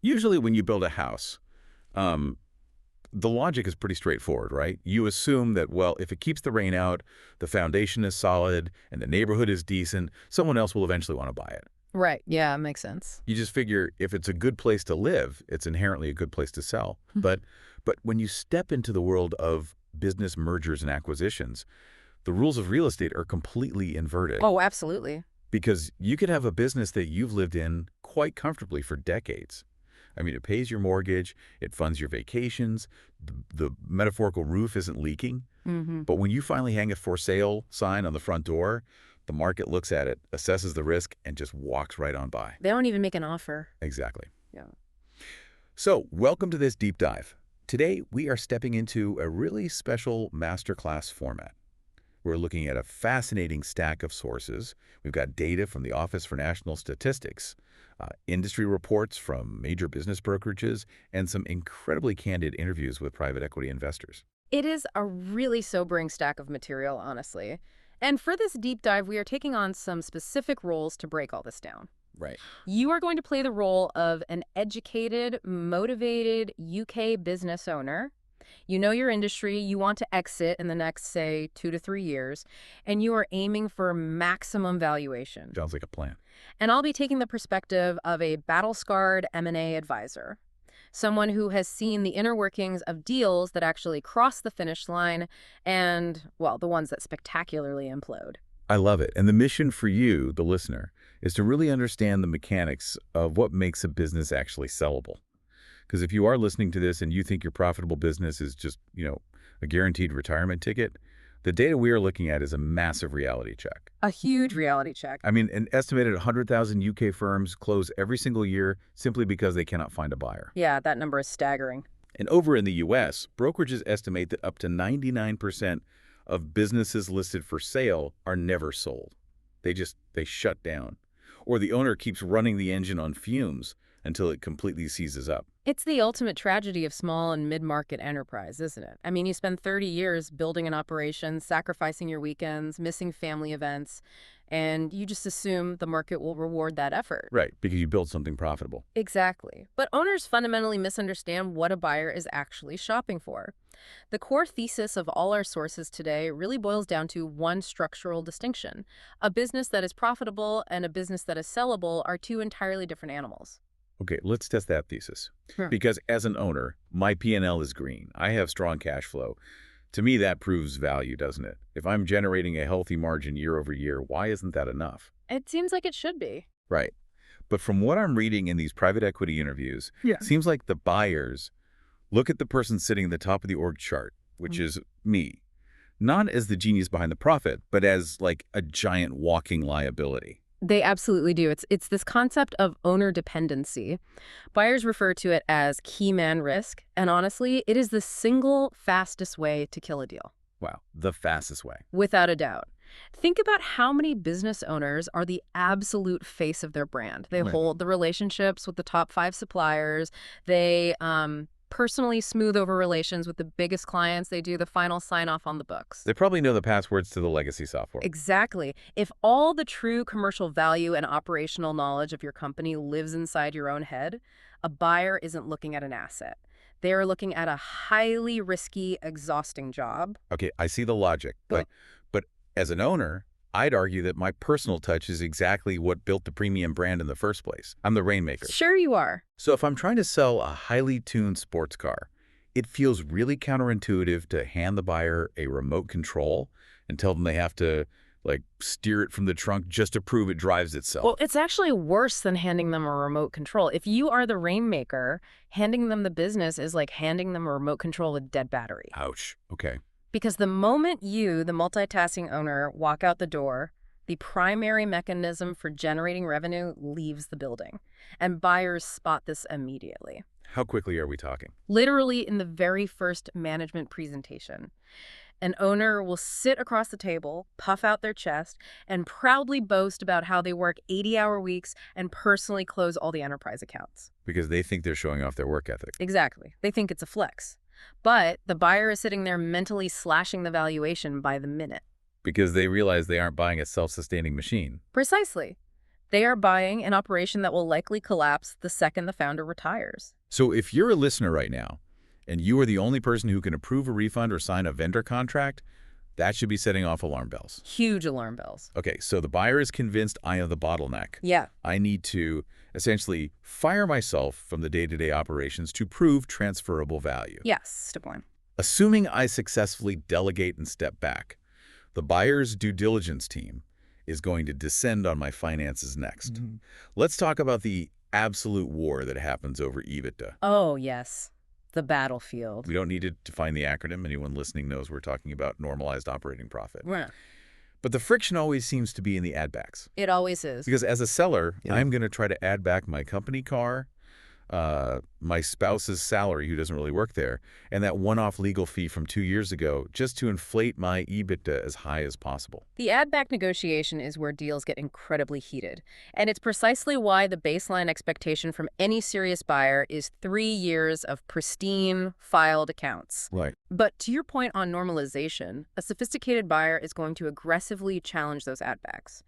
Usually when you build a house, um, the logic is pretty straightforward, right? You assume that, well, if it keeps the rain out, the foundation is solid, and the neighborhood is decent, someone else will eventually want to buy it. Right. Yeah, makes sense. You just figure if it's a good place to live, it's inherently a good place to sell. But when you step into the world of business mergers and acquisitions, the rules of real estate are completely inverted. Oh, absolutely. Because you could have a business that you've lived in quite comfortably for decades. I mean, it pays your mortgage, it funds your vacations, the metaphorical roof isn't leaking. But when you finally hang a for sale sign on the front door, the market looks at it, assesses the risk, and just walks right on by. They don't even make an offer. Exactly. Yeah. So, welcome to this deep dive. Today, we are stepping into a really special masterclass format. We're looking at a fascinating stack of sources. We've got data from the Office for National Statistics, industry reports from major business brokerages, and some incredibly candid interviews with private equity investors. It is a really sobering stack of material, honestly. And for this deep dive, we are taking on some specific roles to break all this down. Right. You are going to play the role of an educated, motivated UK business owner. You know your industry, you want to exit in the next, say, 2 to 3 years, and you are aiming for maximum valuation. Sounds like a plan. And I'll be taking the perspective of a battle-scarred M&A advisor, someone who has seen the inner workings of deals that actually cross the finish line and, well, the ones that spectacularly implode. I love it. And the mission for you, the listener, is to really understand the mechanics of what makes a business actually sellable. Because if you are listening to this and you think your profitable business is just, a guaranteed retirement ticket, the data we are looking at is a massive reality check. A huge reality check. I mean, an estimated 100,000 UK firms close every single year simply because they cannot find a buyer. Yeah, that number is staggering. And over in the U.S., brokerages estimate that up to 99% of businesses listed for sale are never sold. They shut down. Or the owner keeps running the engine on fumes until it completely seizes up. It's the ultimate tragedy of small and mid-market enterprise, isn't it? I mean, you spend 30 years building an operation, sacrificing your weekends, missing family events, and you just assume the market will reward that effort. Right, because you built something profitable. Exactly. But owners fundamentally misunderstand what a buyer is actually shopping for. The core thesis of all our sources today really boils down to one structural distinction. A business that is profitable and a business that is sellable are two entirely different animals. Okay, let's test that thesis. Sure. Because as an owner, my P&L is green. I have strong cash flow. To me, that proves value, doesn't it? If I'm generating a healthy margin year over year, why isn't that enough? It seems like it should be. Right. But from what I'm reading in these private equity interviews, it seems like the buyers look at the person sitting at the top of the org chart, which is me, not as the genius behind the profit, but as like a giant walking liability. They absolutely do. It's this concept of owner dependency. Buyers refer to it as key man risk, and honestly, it is the single fastest way to kill a deal. Wow, the fastest way. Without a doubt. Think about how many business owners are the absolute face of their brand. They hold the relationships with the top 5 suppliers. They personally smooth over relations with the biggest clients. They do the final sign-off on the books. They probably know the passwords to the legacy software. Exactly. If all the true commercial value and operational knowledge of your company lives inside your own head, a buyer isn't looking at an asset. They are looking at a highly risky, exhausting job. Okay, I see the logic, but as an owner, I'd argue that my personal touch is exactly what built the premium brand in the first place. I'm the rainmaker. Sure you are. So if I'm trying to sell a highly tuned sports car, it feels really counterintuitive to hand the buyer a remote control and tell them they have to steer it from the trunk just to prove it drives itself. Well, it's actually worse than handing them a remote control. If you are the rainmaker, handing them the business is like handing them a remote control with dead battery. Ouch. Okay. Because the moment you, the multitasking owner, walk out the door, the primary mechanism for generating revenue leaves the building. And buyers spot this immediately. How quickly are we talking? Literally in the very first management presentation. An owner will sit across the table, puff out their chest, and proudly boast about how they work 80-hour weeks and personally close all the enterprise accounts. Because they think they're showing off their work ethic. Exactly. They think it's a flex. But the buyer is sitting there mentally slashing the valuation by the minute. Because they realize they aren't buying a self-sustaining machine. Precisely. They are buying an operation that will likely collapse the second the founder retires. So if you're a listener right now, and you are the only person who can approve a refund or sign a vendor contract, that should be setting off alarm bells. Huge alarm bells. Okay, so the buyer is convinced I am the bottleneck. Yeah. I need to essentially fire myself from the day-to-day operations to prove transferable value. Yes, step one. Assuming I successfully delegate and step back, the buyer's due diligence team is going to descend on my finances next. Let's talk about the absolute war that happens over EBITDA. Oh, yes. The battlefield. We don't need to define the acronym. Anyone listening knows we're talking about normalized operating profit. Yeah. But the friction always seems to be in the add backs. It always is. Because as a seller, I'm going to try to add back my company car, my spouse's salary, who doesn't really work there, and that one-off legal fee from 2 years ago, just to inflate my EBITDA as high as possible. The add-back negotiation is where deals get incredibly heated. And it's precisely why the baseline expectation from any serious buyer is 3 years of pristine, filed accounts. Right. But to your point on normalization, a sophisticated buyer is going to aggressively challenge those add-backs.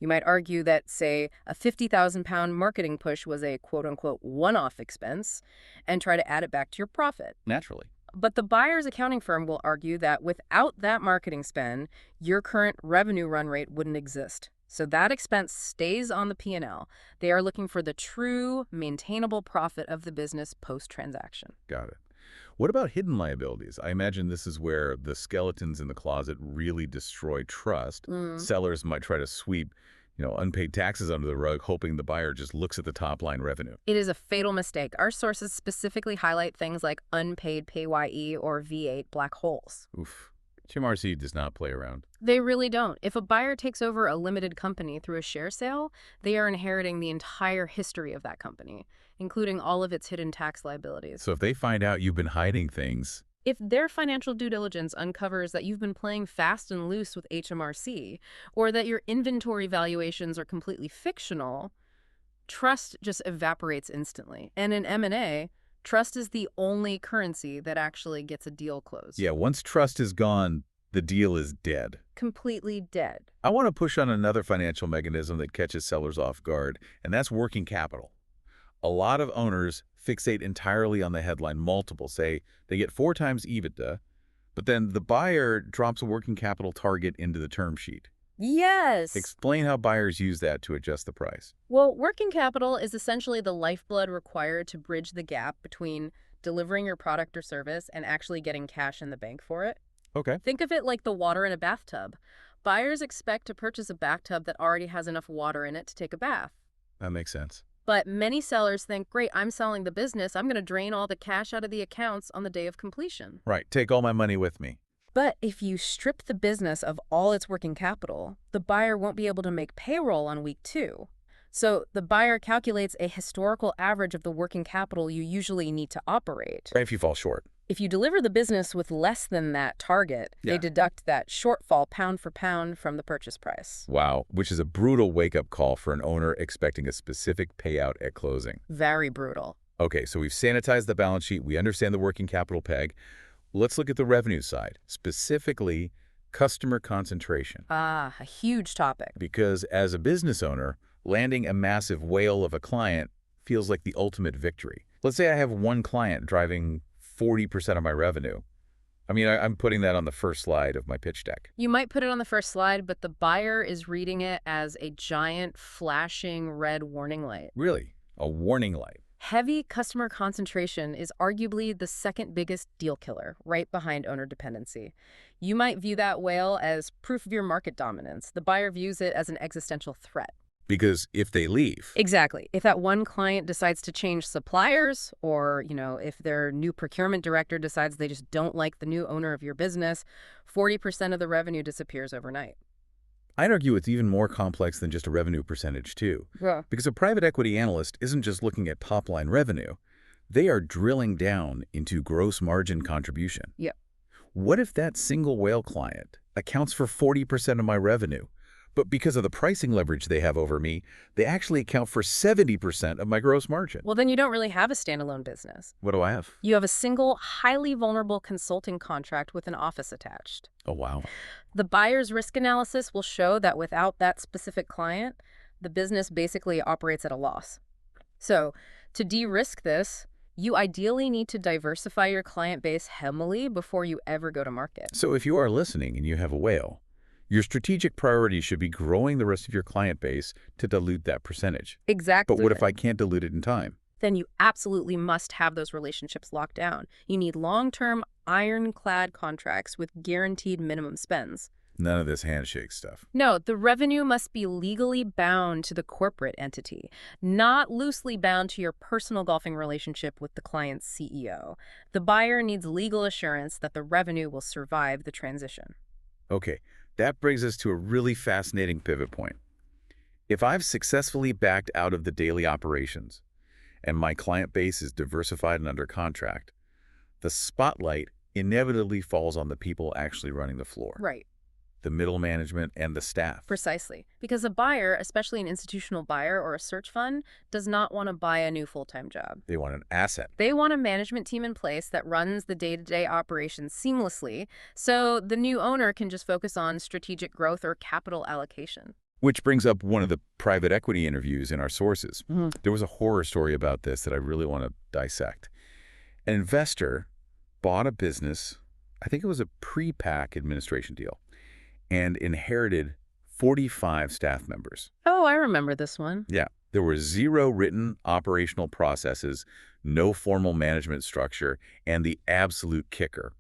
You might argue that, say, a 50,000-pound marketing push was a quote-unquote one-off expense and try to add it back to your profit. Naturally. But the buyer's accounting firm will argue that without that marketing spend, your current revenue run rate wouldn't exist. So that expense stays on the P&L. They are looking for the true, maintainable profit of the business post-transaction. Got it. What about hidden liabilities? I imagine this is where the skeletons in the closet really destroy trust. Sellers might try to sweep, unpaid taxes under the rug, hoping the buyer just looks at the top-line revenue. It is a fatal mistake. Our sources specifically highlight things like unpaid PAYE or V8 black holes. Oof. HMRC does not play around. They really don't. If a buyer takes over a limited company through a share sale, they are inheriting the entire history of that company, including all of its hidden tax liabilities. So if they find out you've been hiding things... If their financial due diligence uncovers that you've been playing fast and loose with HMRC, or that your inventory valuations are completely fictional, trust just evaporates instantly. And in M&A, trust is the only currency that actually gets a deal closed. Yeah, once trust is gone, the deal is dead. Completely dead. I want to push on another financial mechanism that catches sellers off guard, and that's working capital. A lot of owners fixate entirely on the headline multiple, say they get 4 times EBITDA, but then the buyer drops a working capital target into the term sheet. Yes. Explain how buyers use that to adjust the price. Well, working capital is essentially the lifeblood required to bridge the gap between delivering your product or service and actually getting cash in the bank for it. Okay. Think of it like the water in a bathtub. Buyers expect to purchase a bathtub that already has enough water in it to take a bath. That makes sense. But many sellers think, great, I'm selling the business. I'm going to drain all the cash out of the accounts on the day of completion. Right. Take all my money with me. But if you strip the business of all its working capital, the buyer won't be able to make payroll on week 2. So the buyer calculates a historical average of the working capital you usually need to operate. Right, if you fall short. If you deliver the business with less than that target, Yeah. they deduct that shortfall pound for pound from the purchase price. Wow, which is a brutal wake-up call for an owner expecting a specific payout at closing. Very brutal. Okay, so we've sanitized the balance sheet. We understand the working capital peg. Let's look at the revenue side, specifically customer concentration. Ah, a huge topic. Because as a business owner, landing a massive whale of a client feels like the ultimate victory. Let's say I have one client driving 40% of my revenue. I mean, I'm putting that on the first slide of my pitch deck. You might put it on the first slide, but the buyer is reading it as a giant flashing red warning light. Really? A warning light. Heavy customer concentration is arguably the second biggest deal killer, right behind owner dependency. You might view that whale as proof of your market dominance. The buyer views it as an existential threat. Because if they leave... Exactly. If that one client decides to change suppliers, or, if their new procurement director decides they just don't like the new owner of your business, 40% of the revenue disappears overnight. I'd argue it's even more complex than just a revenue percentage, too. Yeah. Because a private equity analyst isn't just looking at top-line revenue. They are drilling down into gross margin contribution. Yep. What if that single whale client accounts for 40% of my revenue? But because of the pricing leverage they have over me, they actually account for 70% of my gross margin. Well, then you don't really have a standalone business. What do I have? You have a single, highly vulnerable consulting contract with an office attached. Oh, wow. The buyer's risk analysis will show that without that specific client, the business basically operates at a loss. So, to de-risk this, you ideally need to diversify your client base heavily before you ever go to market. So if you are listening and you have a whale, your strategic priority should be growing the rest of your client base to dilute that percentage. But Exactly. what if I can't dilute it in time? Then you absolutely must have those relationships locked down. You need long-term, ironclad contracts with guaranteed minimum spends. None of this handshake stuff. No, the revenue must be legally bound to the corporate entity, not loosely bound to your personal golfing relationship with the client's CEO. The buyer needs legal assurance that the revenue will survive the transition. Okay, that brings us to a really fascinating pivot point. If I've successfully backed out of the daily operations and my client base is diversified and under contract, the spotlight inevitably falls on the people actually running the floor. Right. The middle management and the staff. Precisely. Because a buyer, especially an institutional buyer or a search fund, does not want to buy a new full-time job. They want an asset. They want a management team in place that runs the day-to-day operations seamlessly, so the new owner can just focus on strategic growth or capital allocation. Which brings up one of the private equity interviews in our sources. There was a horror story about this that I really want to dissect. An investor bought a business, I think it was a pre-pack administration deal, and inherited 45 staff members. Oh, I remember this one. Yeah, there were 0 written operational processes, no formal management structure, and the absolute kicker: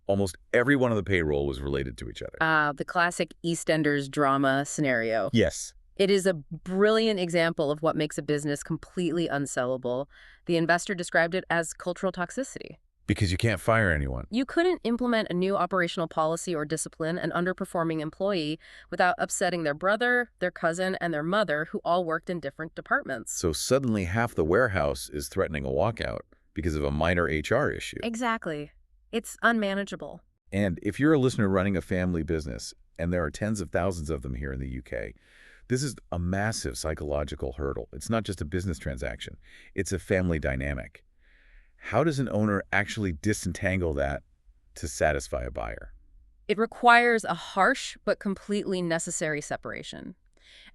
almost everyone on the payroll was related to each other. The classic EastEnders drama scenario. Yes. It is a brilliant example of what makes a business completely unsellable. The investor described it as cultural toxicity. Because you can't fire anyone. You couldn't implement a new operational policy or discipline an underperforming employee without upsetting their brother, their cousin, and their mother, who all worked in different departments. So suddenly half the warehouse is threatening a walkout because of a minor HR issue. Exactly. It's unmanageable. And if you're a listener running a family business, and there are tens of thousands of them here in the UK, this is a massive psychological hurdle. It's not just a business transaction. It's a family dynamic. How does an owner actually disentangle that to satisfy a buyer? It requires a harsh but completely necessary separation.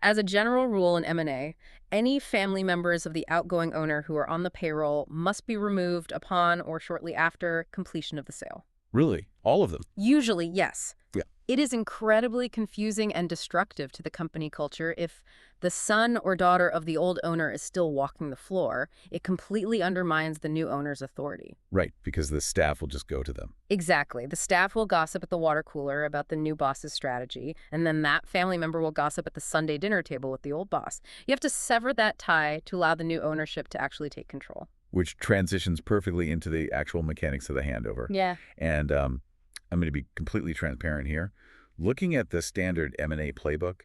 As a general rule in M&A, any family members of the outgoing owner who are on the payroll must be removed upon or shortly after completion of the sale. Really? All of them? Usually, yes. Yeah. It is incredibly confusing and destructive to the company culture if the son or daughter of the old owner is still walking the floor. It completely undermines the new owner's authority. Right, because the staff will just go to them. Exactly. The staff will gossip at the water cooler about the new boss's strategy, and then that family member will gossip at the Sunday dinner table with the old boss. You have to sever that tie to allow the new ownership to actually take control. Which transitions perfectly into the actual mechanics of the handover. Yeah. And I'm going to be completely transparent here. Looking at the standard M&A playbook,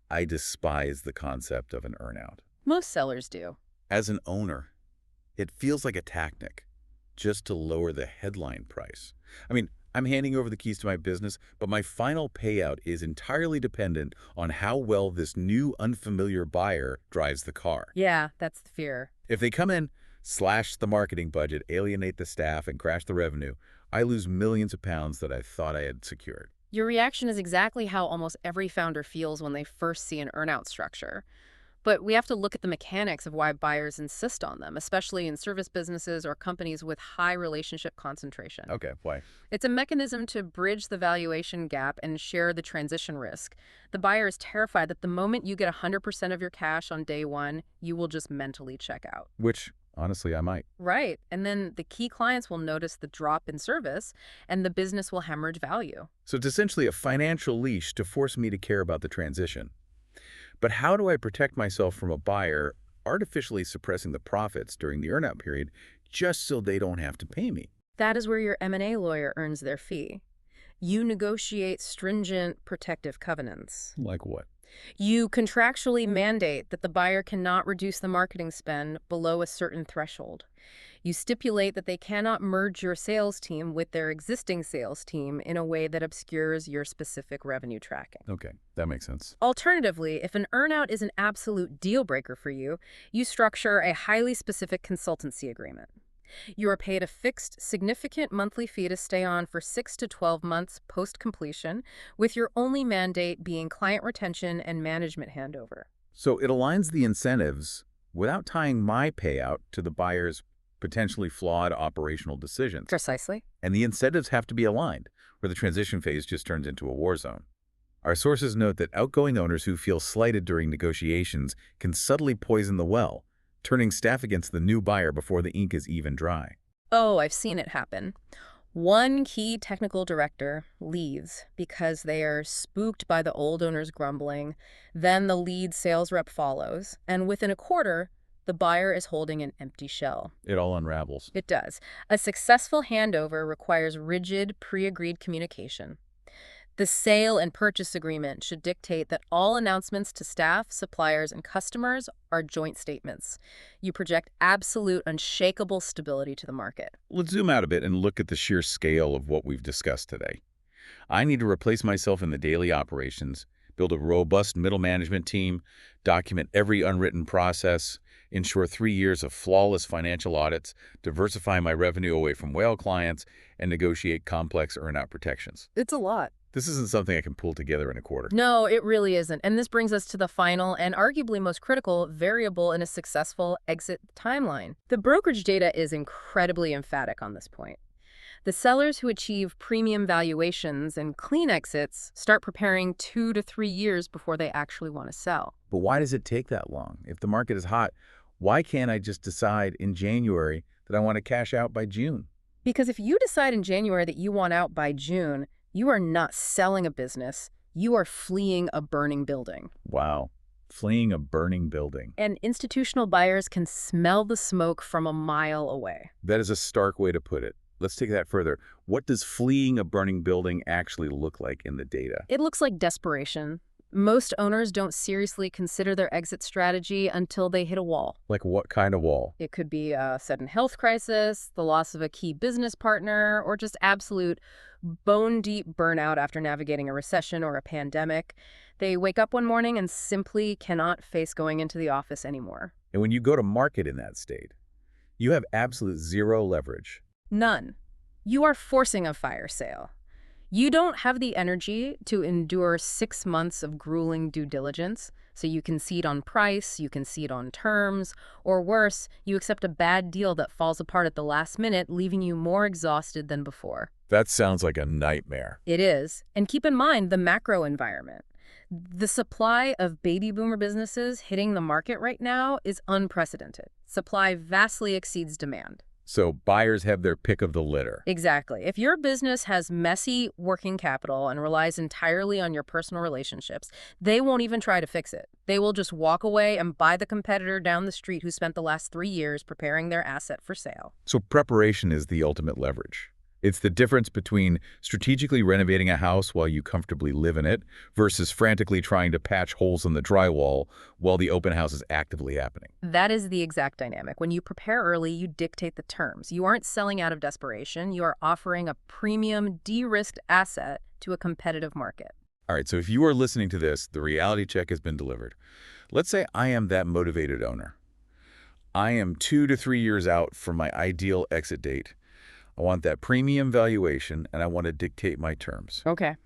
I despise the concept of an earnout. Most sellers do. As an owner, it feels like a tactic just to lower the headline price. I mean, I'm handing over the keys to my business, but my final payout is entirely dependent on how well this new unfamiliar buyer drives the car. Yeah, that's the fear. If they come in, slash the marketing budget, alienate the staff, and crash the revenue, I lose millions of pounds that I thought I had secured. Your reaction is exactly how almost every founder feels when they first see an earnout structure. But we have to look at the mechanics of why buyers insist on them, especially in service businesses or companies with high relationship concentration. Okay, why? It's a mechanism to bridge the valuation gap and share the transition risk. The buyer is terrified that the moment you get 100% of your cash on day one, you will just mentally check out. Which, honestly, I might. Right. And then the key clients will notice the drop in service, and the business will hemorrhage value. So it's essentially a financial leash to force me to care about the transition. But how do I protect myself from a buyer artificially suppressing the profits during the earnout period just so they don't have to pay me? That is where your M&A lawyer earns their fee. You negotiate stringent protective covenants. Like what? You contractually mandate that the buyer cannot reduce the marketing spend below a certain threshold. You stipulate that they cannot merge your sales team with their existing sales team in a way that obscures your specific revenue tracking. Okay, that makes sense. Alternatively, if an earnout is an absolute deal breaker for you, you structure a highly specific consultancy agreement. You are paid a fixed, significant monthly fee to stay on for 6 to 12 months post-completion, with your only mandate being client retention and management handover. So it aligns the incentives without tying my payout to the buyer's potentially flawed operational decisions. Precisely. And the incentives have to be aligned, or the transition phase just turns into a war zone. Our sources note that outgoing owners who feel slighted during negotiations can subtly poison the well, turning staff against the new buyer before the ink is even dry. Oh, I've seen it happen. One key technical director leaves because they are spooked by the old owner's grumbling. Then the lead sales rep follows, and within a quarter, the buyer is holding an empty shell. It all unravels. It does. A successful handover requires rigid, pre-agreed communication. The sale and purchase agreement should dictate that all announcements to staff, suppliers, and customers are joint statements. You project absolute, unshakable stability to the market. Let's zoom out a bit and look at the sheer scale of what we've discussed today. I need to replace myself in the daily operations, build a robust middle management team, document every unwritten process, ensure 3 years of flawless financial audits, diversify my revenue away from whale clients, and negotiate complex earn-out protections. It's a lot. This isn't something I can pull together in a quarter. No, it really isn't. And this brings us to the final and arguably most critical variable in a successful exit timeline. The brokerage data is incredibly emphatic on this point. The sellers who achieve premium valuations and clean exits start preparing 2 to 3 years before they actually want to sell. But why does it take that long? If the market is hot, why can't I just decide in January that I want to cash out by June? Because if you decide in January that you want out by June, you are not selling a business, you are fleeing a burning building. Wow. Fleeing a burning building. And institutional buyers can smell the smoke from a mile away. That is a stark way to put it. Let's take that further. What does fleeing a burning building actually look like in the data? It looks like desperation. Most owners don't seriously consider their exit strategy until they hit a wall. Like what kind of wall? It could be a sudden health crisis, the loss of a key business partner, or just absolute bone-deep burnout after navigating a recession or a pandemic. They wake up one morning and simply cannot face going into the office anymore. And when you go to market in that state, you have absolute zero leverage. None. You are forcing a fire sale. You don't have the energy to endure 6 months of grueling due diligence, so you concede on price, you concede on terms, or worse, you accept a bad deal that falls apart at the last minute, leaving you more exhausted than before. That sounds like a nightmare. It is. And keep in mind the macro environment. The supply of baby boomer businesses hitting the market right now is unprecedented. Supply vastly exceeds demand. So buyers have their pick of the litter. Exactly. If your business has messy working capital and relies entirely on your personal relationships, they won't even try to fix it. They will just walk away and buy the competitor down the street who spent the last 3 years preparing their asset for sale. So preparation is the ultimate leverage. It's the difference between strategically renovating a house while you comfortably live in it versus frantically trying to patch holes in the drywall while the open house is actively happening. That is the exact dynamic. When you prepare early, you dictate the terms. You aren't selling out of desperation. You are offering a premium, de-risked asset to a competitive market. All right, so if you are listening to this, the reality check has been delivered. Let's say I am that motivated owner. I am 2 to 3 years out from my ideal exit date. I want that premium valuation, and I want to dictate my terms. Okay.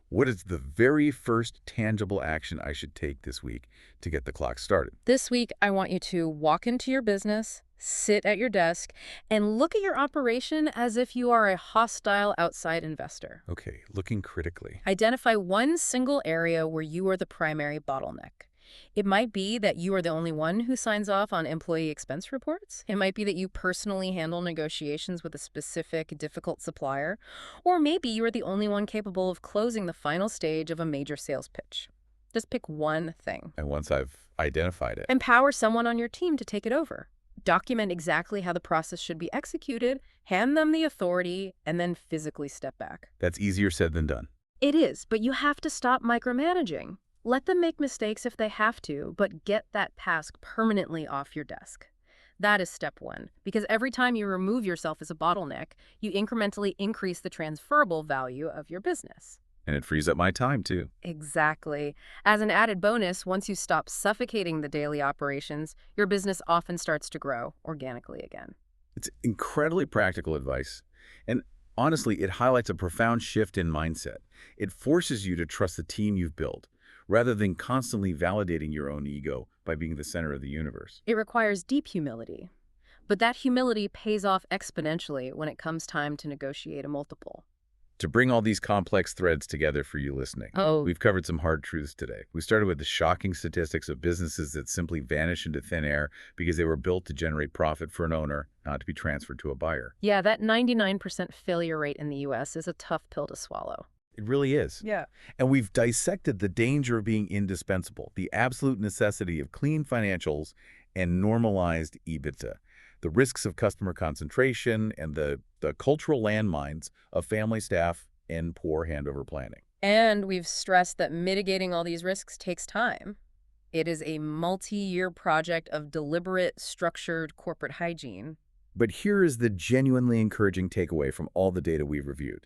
What is the very first tangible action I should take this week to get the clock started? This week, I want you to walk into your business, sit at your desk, and look at your operation as if you are a hostile outside investor. Okay, looking critically. Identify one single area where you are the primary bottleneck. It might be that you are the only one who signs off on employee expense reports. It might be that you personally handle negotiations with a specific, difficult supplier. Or maybe you are the only one capable of closing the final stage of a major sales pitch. Just pick one thing. And once I've identified it, Empower someone on your team to take it over. Document exactly how the process should be executed, hand them the authority, and then physically step back. that's easier said than done. It is, but you have to stop micromanaging. Let them make mistakes if they have to, but get that task permanently off your desk. That is step one, because every time you remove yourself as a bottleneck, you incrementally increase the transferable value of your business. And it frees up my time, too. Exactly. As an added bonus, once you stop suffocating the daily operations, your business often starts to grow organically again. It's incredibly practical advice. And honestly, it highlights a profound shift in mindset. It forces you to trust the team you've built, rather than constantly validating your own ego by being the center of the universe. It requires deep humility. But that humility pays off exponentially when it comes time to negotiate a multiple. To bring all these complex threads together for you listening, Oh, we've covered some hard truths today. We started with the shocking statistics of businesses that simply vanish into thin air because they were built to generate profit for an owner, not to be transferred to a buyer. yeah, that 99% failure rate in the U.S. is a tough pill to swallow. It really is. Yeah. And we've dissected the danger of being indispensable, the absolute necessity of clean financials and normalized EBITDA, the risks of customer concentration, and the cultural landmines of family staff and poor handover planning. And we've stressed that mitigating all these risks takes time. It is a multi-year project of deliberate, structured corporate hygiene. But here is the genuinely encouraging takeaway from all the data we've reviewed.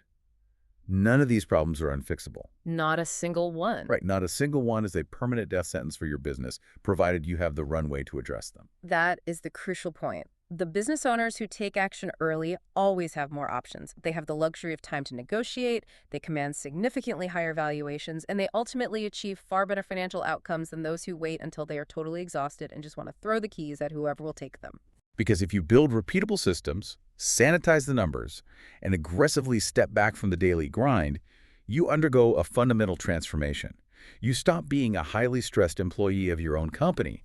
None of these problems are unfixable. Not a single one. Right, not a single one is a permanent death sentence for your business, provided you have the runway to address them. That is the crucial point. The business owners who take action early always have more options. They have the luxury of time to negotiate, they command significantly higher valuations, and they ultimately achieve far better financial outcomes than those who wait until they are totally exhausted and just want to throw the keys at whoever will take them. Because if you build repeatable systems, sanitize the numbers, and aggressively step back from the daily grind, you undergo a fundamental transformation. You stop being a highly stressed employee of your own company,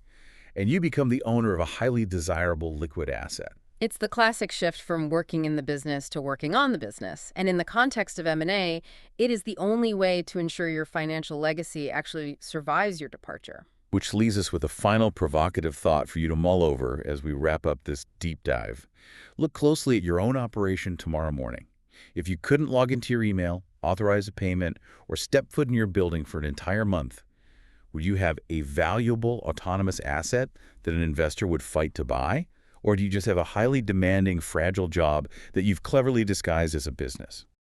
and you become the owner of a highly desirable liquid asset. It's the classic shift from working in the business to working on the business. And in the context of M&A, it is the only way to ensure your financial legacy actually survives your departure. Which leaves us with a final provocative thought for you to mull over as we wrap up this deep dive. Look closely at your own operation tomorrow morning. If you couldn't log into your email, authorize a payment, or step foot in your building for an entire month, would you have a valuable autonomous asset that an investor would fight to buy? Or do you just have a highly demanding, fragile job that you've cleverly disguised as a business?